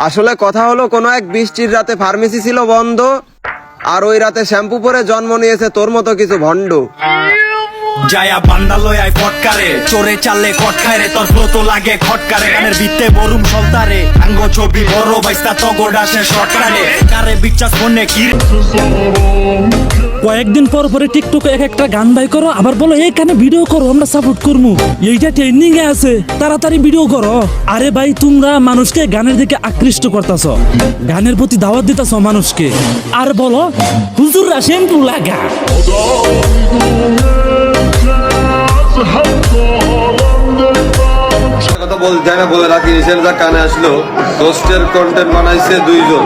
আসলে কথা হলো, কোনো এক বৃষ্টির রাতে ফার্মেসি ছিল বন্ধ, আর ওই রাতে শ্যাম্পু পরে জন্ম নিয়েছে তোর মতো কিছু ভণ্ড। যায়া বান্দালয় আই ফটকারে চোরে চাললে খটকারে তোর ফ্লো তো লাগে খটকারে গানের বিতে বরুম সলতারে আঙ্গ ছবি বড় বাইস্তা তগোডা সে শটকারে কারে বিশ্বাস ফোনে কি কয়েকদিন পর পরে টিকটকে এক একটা গান বাই করো, আবার বলো এইখানে ভিডিও করো, আমরা সাপোর্ট করবো, এইটা ট্রেন্ডিং এ আছে, তাড়াতাড়ি ভিডিও করো। আরে ভাই, তোমরা মানুষকে গানের দিকে আকৃষ্ট করতেছ, গানের প্রতি দাওয়াত দিতেছ মানুষকে, আর বলো হুজুররা শ্যাম্পু লাগা। কথা বলতে না বলে রাখি, রিসেন্ট যা কানে আসলো, পোস্টের কন্টেন্ট বানাইছে দুইজন,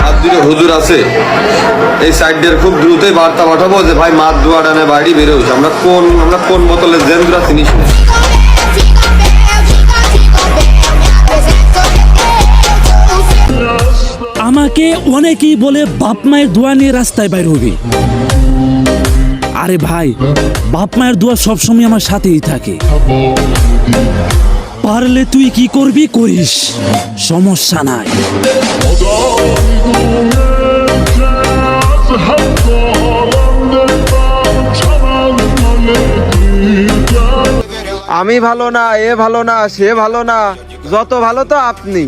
আর দুটো হুজুর আছে। এই সাইডের খুব দ্রুতই বার্তা পাঠাবো যে ভাই মাত দোয়া ডানে বাড়ি বেরোস, আমরা কোন বোতলে জেন্দ্রা চিনিস না। আমাকে অনেকেই বলে বাপ মায়ের দোয়া নিয়ে রাস্তায় বাইর হবি। আরে ভাই, বাপ মায়ের দোয়া সবসময় আমার সাথেই থাকে, পারলে তুই কি করবি করিস, সমস্যা নাই। আমি ভালো না, এ ভালো না, সে ভালো না, যত ভালো তো আপনি।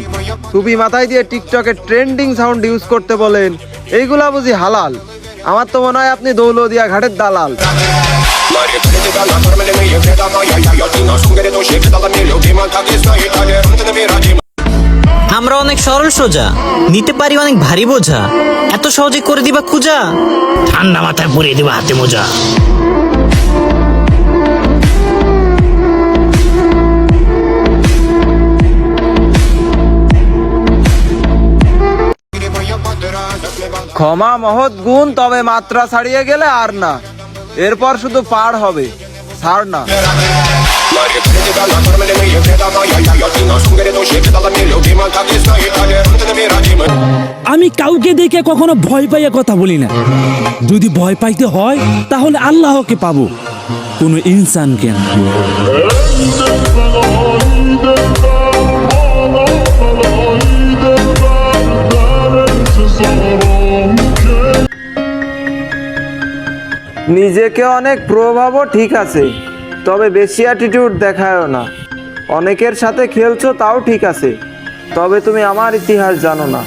টুপি মাথায় দিয়ে টিকটকে ট্রেন্ডিং সাউন্ড ইউজ করতে বলেন, এইগুলা বুঝি হালাল? আমার তো মনে হয় আপনি দৌলদিয়া ঘাটের দালাল। আমরা অনেক সরল সোজা, নিতে পারি অনেক ভারী বোঝা, এত সহজে করে দিবা খুঁজা, ঠান্ডা মাথায় পরিয়ে দিবা হাতে মোজা। ক্ষমা মহৎ গুণ, তবে মাত্রা ছাড়িয়ে গেলে আর না, এরপর শুধু পার হবে, ছাড় না। আমি কাউকে দেখে কখনো ভয় পাইয়া কথা বলি না, যদি ভয় পাইতে হয় তাহলে আল্লাহকে পাবো, কোনো ইনসানকে না। নিজেকে অনেক প্রভাবও ঠিক আছে, তবে বেশি অ্যাটিটিউড দেখায়ও না। অনেকের সাথে খেলছো তাও ঠিক আছে, তবে তুমি আমার ইতিহাস জানো না।